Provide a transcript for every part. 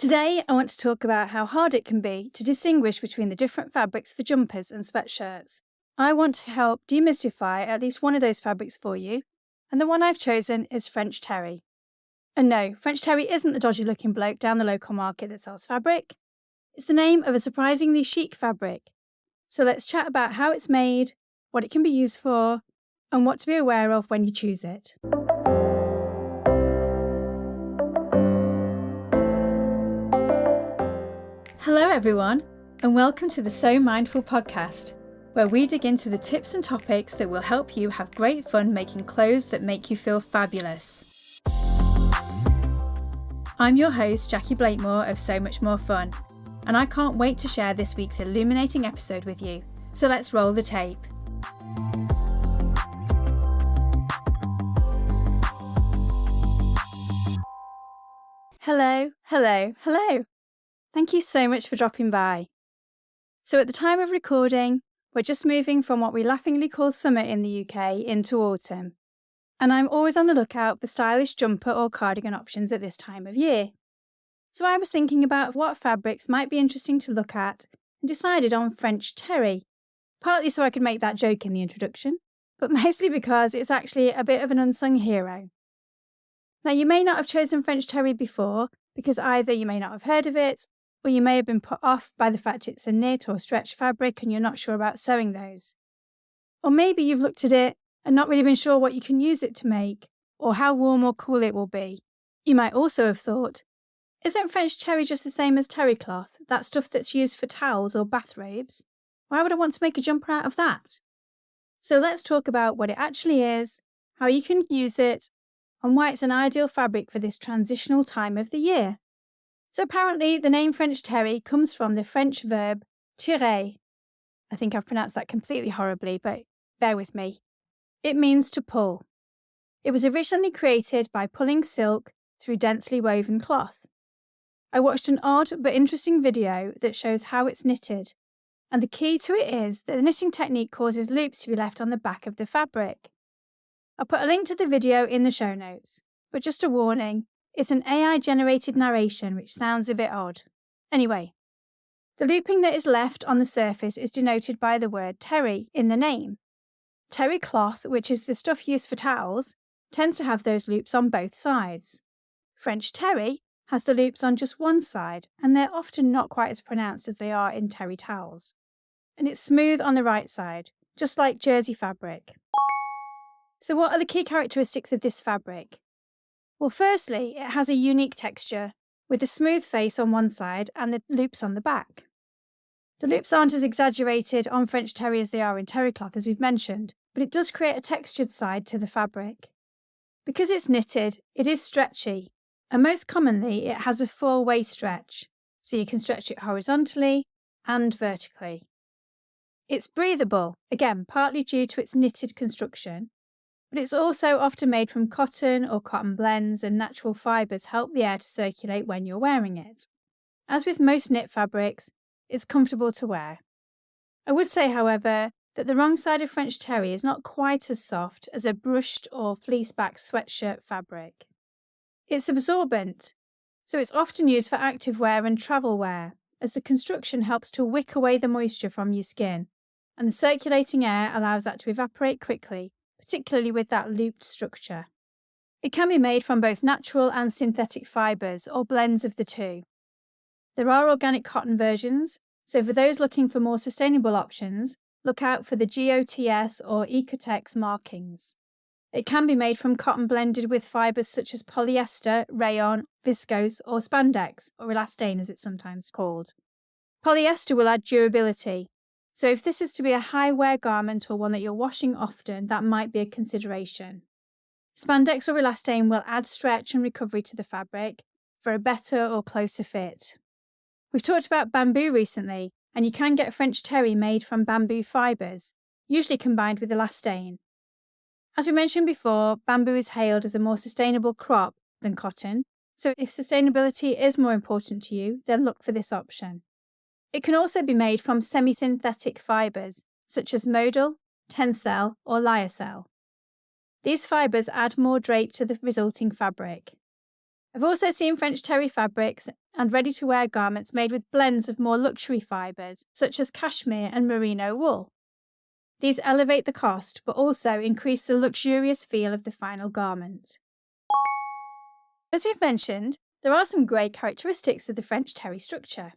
Today, I want to talk about how hard it can be to distinguish between the different fabrics for jumpers and sweatshirts. I want to help demystify at least one of those fabrics for you, and the one I've chosen is French terry. And no, French terry isn't the dodgy looking bloke down the local market that sells fabric. It's the name of a surprisingly chic fabric. So let's chat about how it's made, what it can be used for, and what to be aware of when you choose it. Hello everyone, and welcome to the So Mindful podcast, where we dig into the tips and topics that will help you have great fun making clothes that make you feel fabulous. I'm your host, Jackie Blakemore of So Much More Fun, and I can't wait to share this week's illuminating episode with you, so let's roll the tape. Hello. Thank you so much for dropping by. So at the time of recording, we're just moving from what we laughingly call summer in the UK into autumn. And I'm always on the lookout for stylish jumper or cardigan options at this time of year. So I was thinking about what fabrics might be interesting to look at and decided on French terry, partly so I could make that joke in the introduction, but mostly because it's actually a bit of an unsung hero. Now you may not have chosen French terry before because either you may not have heard of it, or you may have been put off by the fact it's a knit or stretch fabric and you're not sure about sewing those. Or maybe you've looked at it and not really been sure what you can use it to make, or how warm or cool it will be. You might also have thought, isn't French terry just the same as terry cloth, that stuff that's used for towels or bathrobes? Why would I want to make a jumper out of that? So let's talk about what it actually is, how you can use it, and why it's an ideal fabric for this transitional time of the year. So apparently the name French terry comes from the French verb tirer. I think I've pronounced that completely horribly, but bear with me. It means to pull. It was originally created by pulling silk through densely woven cloth. I watched an odd but interesting video that shows how it's knitted, and the key to it is that the knitting technique causes loops to be left on the back of the fabric. I'll put a link to the video in the show notes, but just a warning, it's an AI-generated narration which sounds a bit odd. Anyway, the looping that is left on the surface is denoted by the word terry in the name. Terry cloth, which is the stuff used for towels, tends to have those loops on both sides. French terry has the loops on just one side, and they're often not quite as pronounced as they are in terry towels. And it's smooth on the right side, just like jersey fabric. So what are the key characteristics of this fabric? Well, firstly, it has a unique texture, with a smooth face on one side and the loops on the back. The loops aren't as exaggerated on French terry as they are in terry cloth, as we've mentioned, but it does create a textured side to the fabric. Because it's knitted, it is stretchy, and most commonly it has a four-way stretch, so you can stretch it horizontally and vertically. It's breathable, again, partly due to its knitted construction, but it's also often made from cotton or cotton blends, and natural fibres help the air to circulate when you're wearing it. As with most knit fabrics, it's comfortable to wear. I would say, however, that the wrong side of French terry is not quite as soft as a brushed or fleeceback sweatshirt fabric. It's absorbent, so it's often used for active wear and travel wear, as the construction helps to wick away the moisture from your skin, and the circulating air allows that to evaporate quickly, particularly with that looped structure. It can be made from both natural and synthetic fibres, or blends of the two. There are organic cotton versions, so for those looking for more sustainable options, look out for the GOTS or Ecotex markings. It can be made from cotton blended with fibres such as polyester, rayon, viscose, or spandex, or elastane as it's sometimes called. Polyester will add durability, so if this is to be a high-wear garment or one that you're washing often, that might be a consideration. Spandex or elastane will add stretch and recovery to the fabric for a better or closer fit. We've talked about bamboo recently, and you can get French terry made from bamboo fibres, usually combined with elastane. As we mentioned before, bamboo is hailed as a more sustainable crop than cotton, so if sustainability is more important to you, then look for this option. It can also be made from semi-synthetic fibres, such as modal, tencel, or lyocell. These fibres add more drape to the resulting fabric. I've also seen French terry fabrics and ready-to-wear garments made with blends of more luxury fibres, such as cashmere and merino wool. These elevate the cost, but also increase the luxurious feel of the final garment. As we've mentioned, there are some great characteristics of the French terry structure.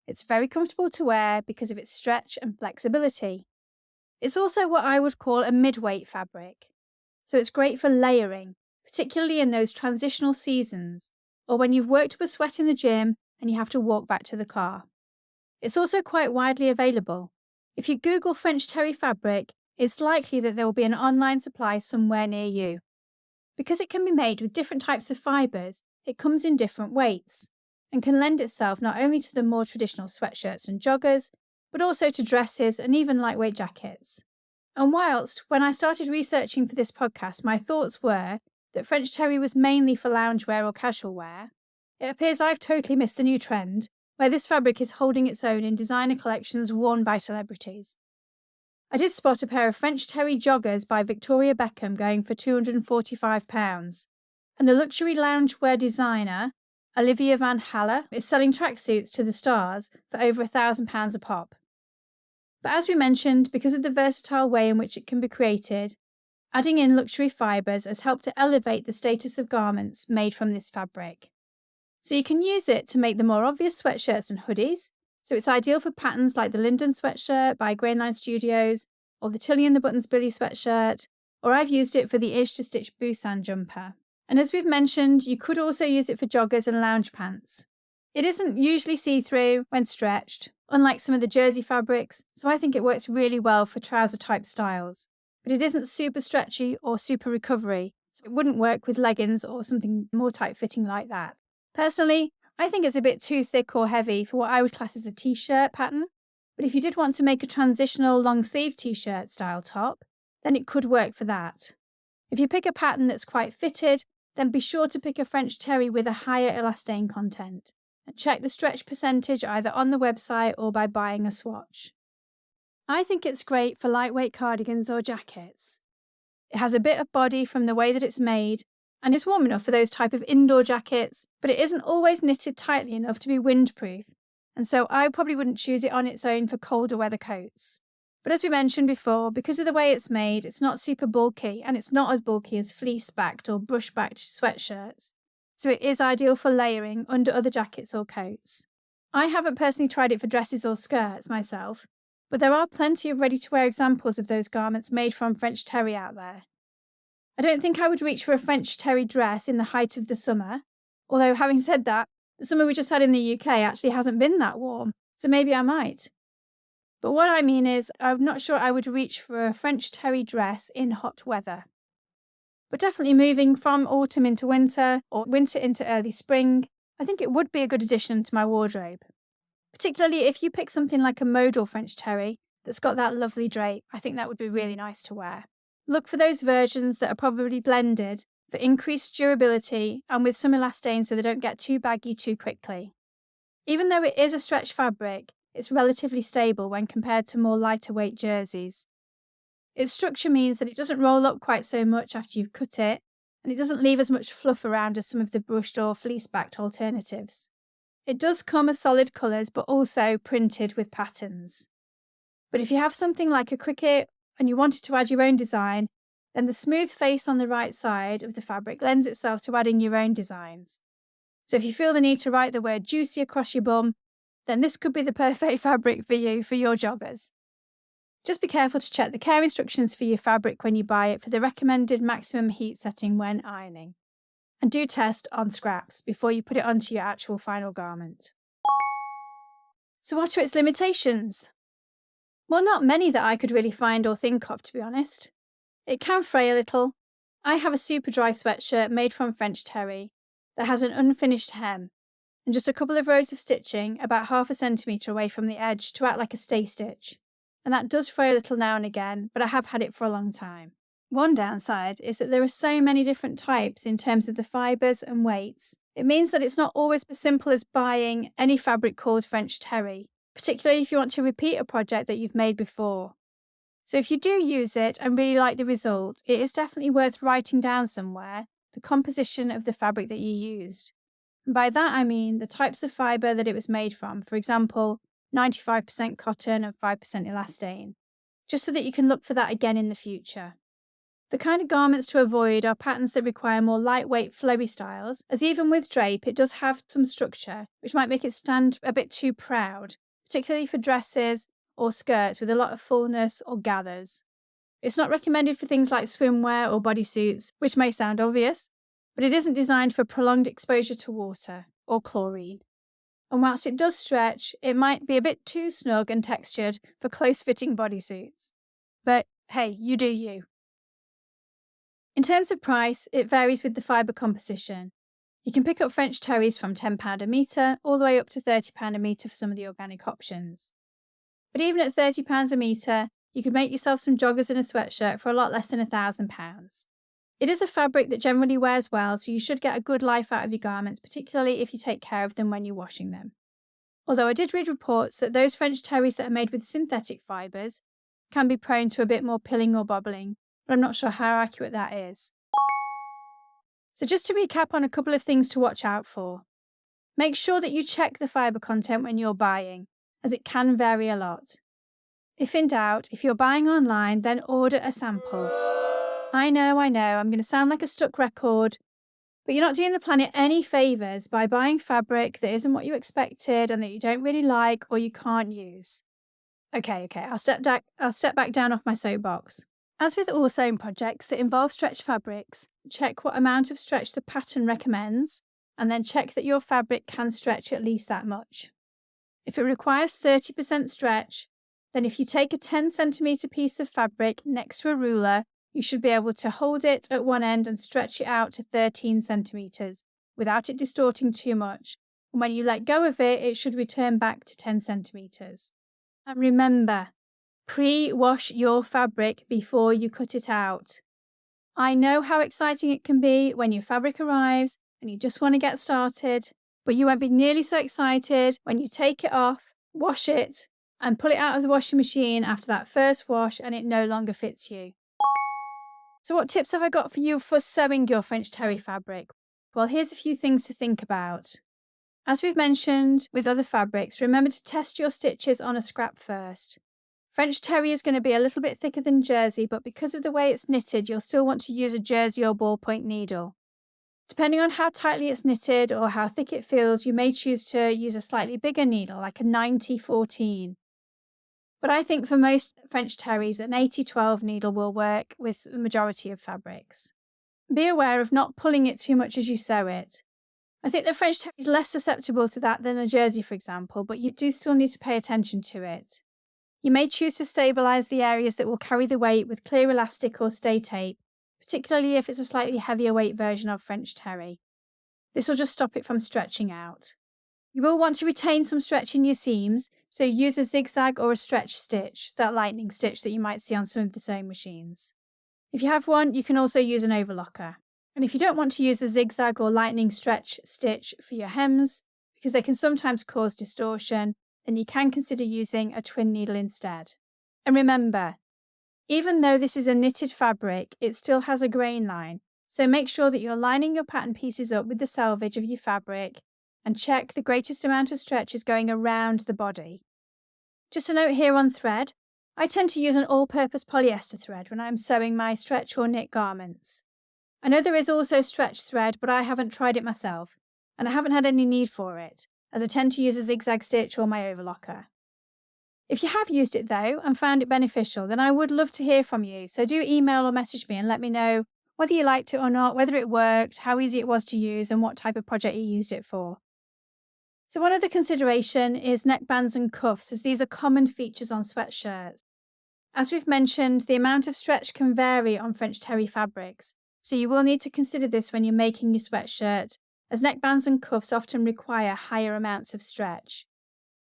It's very comfortable to wear because of its stretch and flexibility. It's also what I would call a mid-weight fabric, so it's great for layering, particularly in those transitional seasons, or when you've worked up a sweat in the gym and you have to walk back to the car. It's also quite widely available. If you Google French terry fabric, it's likely that there will be an online supply somewhere near you. Because it can be made with different types of fibres, it comes in different weights, and can lend itself not only to the more traditional sweatshirts and joggers, but also to dresses and even lightweight jackets. And whilst, when I started researching for this podcast, my thoughts were that French terry was mainly for loungewear or casual wear, it appears I've totally missed the new trend, where this fabric is holding its own in designer collections worn by celebrities. I did spot a pair of French terry joggers by Victoria Beckham going for £245, and the luxury loungewear designer, Olivia Van Halle, is selling tracksuits to the stars for over £1,000 a pop. But as we mentioned, because of the versatile way in which it can be created, adding in luxury fibres has helped to elevate the status of garments made from this fabric. So you can use it to make the more obvious sweatshirts and hoodies, so it's ideal for patterns like the Linden sweatshirt by Grainline Studios, or the Tilly and the Buttons Billy sweatshirt, or I've used it for the Ish to Stitch Busan jumper. And as we've mentioned, you could also use it for joggers and lounge pants. It isn't usually see-through when stretched, unlike some of the jersey fabrics, so I think it works really well for trouser-type styles. But it isn't super stretchy or super recovery, so it wouldn't work with leggings or something more tight-fitting like that. Personally, I think it's a bit too thick or heavy for what I would class as a t-shirt pattern, but if you did want to make a transitional long-sleeve t-shirt style top, then it could work for that. If you pick a pattern that's quite fitted, then be sure to pick a French terry with a higher elastane content, and check the stretch percentage either on the website or by buying a swatch. I think it's great for lightweight cardigans or jackets. It has a bit of body from the way that it's made, and it's warm enough for those type of indoor jackets, but it isn't always knitted tightly enough to be windproof, and so I probably wouldn't choose it on its own for colder weather coats. But as we mentioned before, because of the way it's made, it's not super bulky, and it's not as bulky as fleece-backed or brush-backed sweatshirts, so it is ideal for layering under other jackets or coats. I haven't personally tried it for dresses or skirts myself, but there are plenty of ready-to-wear examples of those garments made from French terry out there. I don't think I would reach for a French terry dress in the height of the summer, although having said that, the summer we just had in the UK actually hasn't been that warm, so maybe I might. But what I mean is, I'm not sure I would reach for a French terry dress in hot weather. But definitely moving from autumn into winter, or winter into early spring, I think it would be a good addition to my wardrobe. Particularly if you pick something like a modal French terry that's got that lovely drape, I think that would be really nice to wear. Look for those versions that are probably blended for increased durability and with some elastane so they don't get too baggy too quickly. Even though it is a stretch fabric, it's relatively stable when compared to more lighter weight jerseys. Its structure means that it doesn't roll up quite so much after you've cut it, and it doesn't leave as much fluff around as some of the brushed or fleece-backed alternatives. It does come as solid colours, but also printed with patterns. But if you have something like a cricket and you wanted to add your own design, then the smooth face on the right side of the fabric lends itself to adding your own designs. So if you feel the need to write the word juicy across your bum, then this could be the perfect fabric for you for your joggers. Just be careful to check the care instructions for your fabric when you buy it for the recommended maximum heat setting when ironing. And do test on scraps before you put it onto your actual final garment. So what are its limitations? Well, not many that I could really find or think of, to be honest. It can fray a little. I have a super dry sweatshirt made from French terry that has an unfinished hem and just a couple of rows of stitching about 1/2 centimetre away from the edge to act like a stay stitch. And that does fray a little now and again, but I have had it for a long time. One downside is that there are so many different types in terms of the fibres and weights. It means that it's not always as simple as buying any fabric called French terry, particularly if you want to repeat a project that you've made before. So if you do use it and really like the result, it is definitely worth writing down somewhere the composition of the fabric that you used. And by that I mean the types of fibre that it was made from, for example, 95% cotton and 5% elastane, just so that you can look for that again in the future. The kind of garments to avoid are patterns that require more lightweight, flowy styles, as even with drape, it does have some structure, which might make it stand a bit too proud, particularly for dresses or skirts with a lot of fullness or gathers. It's not recommended for things like swimwear or bodysuits, which may sound obvious, but it isn't designed for prolonged exposure to water or chlorine. And whilst it does stretch, it might be a bit too snug and textured for close-fitting bodysuits. But hey, you do you. In terms of price, it varies with the fibre composition. You can pick up French terries from £10 a metre all the way up to £30 a metre for some of the organic options. But even at £30 a metre, you could make yourself some joggers and a sweatshirt for a lot less than £1,000. It is a fabric that generally wears well, so you should get a good life out of your garments, particularly if you take care of them when you're washing them. Although I did read reports that those French terries that are made with synthetic fibres can be prone to a bit more pilling or bobbling, but I'm not sure how accurate that is. So just to recap on a couple of things to watch out for. Make sure that you check the fibre content when you're buying, as it can vary a lot. If in doubt, if you're buying online, then order a sample. I know, I'm going to sound like a stuck record, but you're not doing the planet any favours by buying fabric that isn't what you expected and that you don't really like or you can't use. Okay, I'll step back down off my soapbox. As with all sewing projects that involve stretch fabrics, check what amount of stretch the pattern recommends, and then check that your fabric can stretch at least that much. If it requires 30% stretch, then if you take a 10cm piece of fabric next to a ruler, you should be able to hold it at one end and stretch it out to 13 centimetres without it distorting too much. And when you let go of it, it should return back to 10 centimetres. And remember, pre-wash your fabric before you cut it out. I know how exciting it can be when your fabric arrives and you just want to get started, but you won't be nearly so excited when you take it off, wash it, and pull it out of the washing machine after that first wash and it no longer fits you. So what tips have I got for you for sewing your French terry fabric? Well, here's a few things to think about. As we've mentioned with other fabrics, remember to test your stitches on a scrap first. French terry is going to be a little bit thicker than jersey, but because of the way it's knitted, you'll still want to use a jersey or ballpoint needle. Depending on how tightly it's knitted or how thick it feels, you may choose to use a slightly bigger needle, like a 90-14. But I think for most French terries, an 80-12 needle will work with the majority of fabrics. Be aware of not pulling it too much as you sew it. I think the French terry is less susceptible to that than a jersey, for example, but you do still need to pay attention to it. You may choose to stabilise the areas that will carry the weight with clear elastic or stay tape, particularly if it's a slightly heavier weight version of French terry. This will just stop it from stretching out. You will want to retain some stretch in your seams, so use a zigzag or a stretch stitch, that lightning stitch that you might see on some of the sewing machines. If you have one, you can also use an overlocker. And if you don't want to use a zigzag or lightning stretch stitch for your hems, because they can sometimes cause distortion, then you can consider using a twin needle instead. And remember, even though this is a knitted fabric, it still has a grain line, so make sure that you're lining your pattern pieces up with the selvage of your fabric and check the greatest amount of stretch is going around the body. Just a note here on thread, I tend to use an all-purpose polyester thread when I'm sewing my stretch or knit garments. I know there is also stretch thread, but I haven't tried it myself, and I haven't had any need for it, as I tend to use a zigzag stitch or my overlocker. If you have used it though and found it beneficial, then I would love to hear from you, so do email or message me and let me know whether you liked it or not, whether it worked, how easy it was to use, and what type of project you used it for. So one other consideration is neckbands and cuffs, as these are common features on sweatshirts. As we've mentioned, the amount of stretch can vary on French terry fabrics, so you will need to consider this when you're making your sweatshirt, as neckbands and cuffs often require higher amounts of stretch.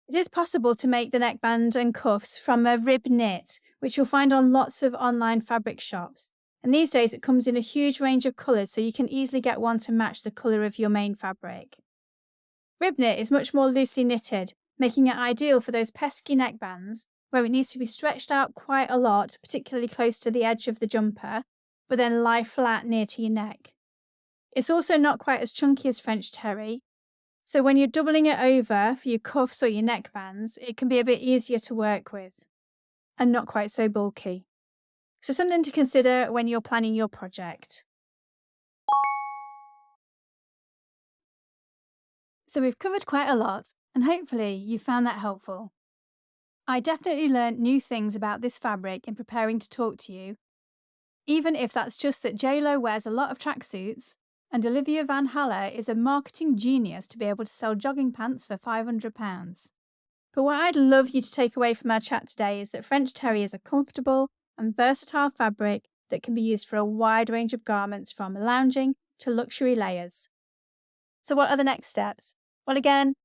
It is possible to make the neckband and cuffs from a rib knit, which you'll find on lots of online fabric shops, and these days it comes in a huge range of colours, so you can easily get one to match the colour of your main fabric. Rib knit is much more loosely knitted, making it ideal for those pesky neckbands where it needs to be stretched out quite a lot, particularly close to the edge of the jumper, but then lie flat near to your neck. It's also not quite as chunky as French terry, So when you're doubling it over for your cuffs or your neckbands, it can be a bit easier to work with and not quite so bulky. So something to consider when you're planning your project. So we've covered quite a lot, and hopefully you found that helpful. I definitely learned new things about this fabric in preparing to talk to you, even if that's just that JLo wears a lot of tracksuits and Olivia Van Haller is a marketing genius to be able to sell jogging pants for £500. But what I'd love you to take away from our chat today is that French terry is a comfortable and versatile fabric that can be used for a wide range of garments from lounging to luxury layers. So what are the next steps? Well, again,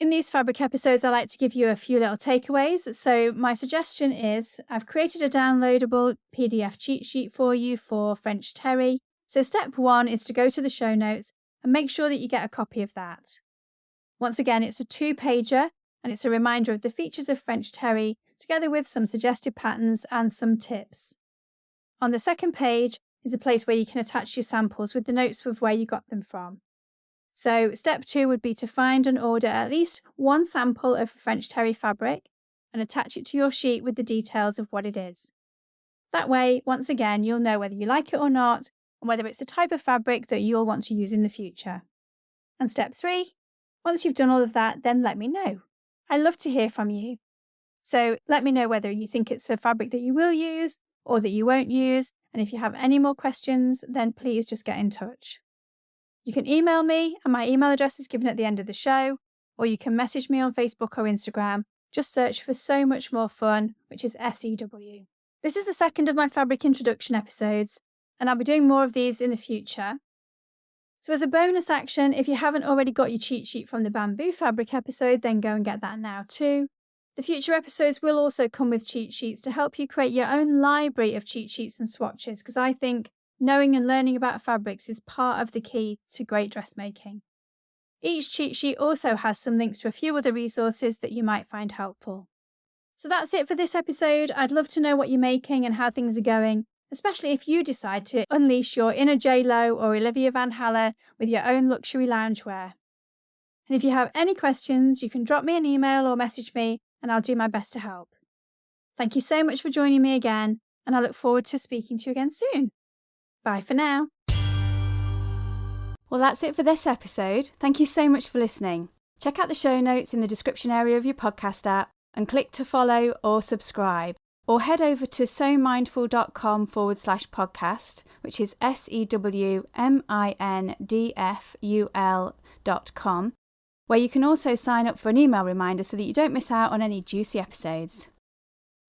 in these fabric episodes, I like to give you a few little takeaways. So my suggestion is I've created a downloadable PDF cheat sheet for you for French terry. So step 1 is to go to the show notes and make sure that you get a copy of that. Once again, it's a 2-pager and it's a reminder of the features of French terry together with some suggested patterns and some tips. On the second page is a place where you can attach your samples with the notes of where you got them from. So step 2 would be to find and order at least one sample of French terry fabric and attach it to your sheet with the details of what it is. That way, once again, you'll know whether you like it or not and whether it's the type of fabric that you'll want to use in the future. And step 3, once you've done all of that, then let me know. I love to hear from you. So let me know whether you think it's a fabric that you will use or that you won't use. And if you have any more questions, then please just get in touch. You can email me, and my email address is given at the end of the show, or you can message me on Facebook or Instagram. Just search for So Much More Fun, which is SEW. This is the second of my fabric introduction episodes, and I'll be doing more of these in the future. So as a bonus action, if you haven't already got your cheat sheet from the bamboo fabric episode, then go and get that now too. The future episodes will also come with cheat sheets to help you create your own library of cheat sheets and swatches, because I think knowing and learning about fabrics is part of the key to great dressmaking. Each cheat sheet also has some links to a few other resources that you might find helpful. So that's it for this episode. I'd love to know what you're making and how things are going, especially if you decide to unleash your inner JLo or Olivia Van Haller with your own luxury loungewear. And if you have any questions, you can drop me an email or message me and I'll do my best to help. Thank you so much for joining me again, and I look forward to speaking to you again soon. Bye for now. Well, that's it for this episode. Thank you so much for listening. Check out the show notes in the description area of your podcast app and click to follow or subscribe. Or head over to sewmindful.com/podcast, which is SEWMINDFUL.com, where you can also sign up for an email reminder so that you don't miss out on any juicy episodes.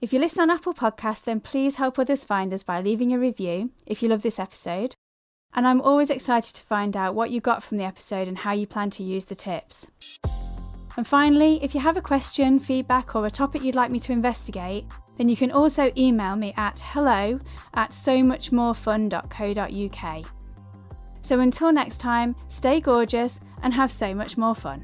If you listen on Apple Podcasts, then please help others find us by leaving a review if you love this episode. And I'm always excited to find out what you got from the episode and how you plan to use the tips. And finally, if you have a question, feedback, or a topic you'd like me to investigate, then you can also email me at hello@somuchmorefun.co.uk. So until next time, stay gorgeous and have so much more fun.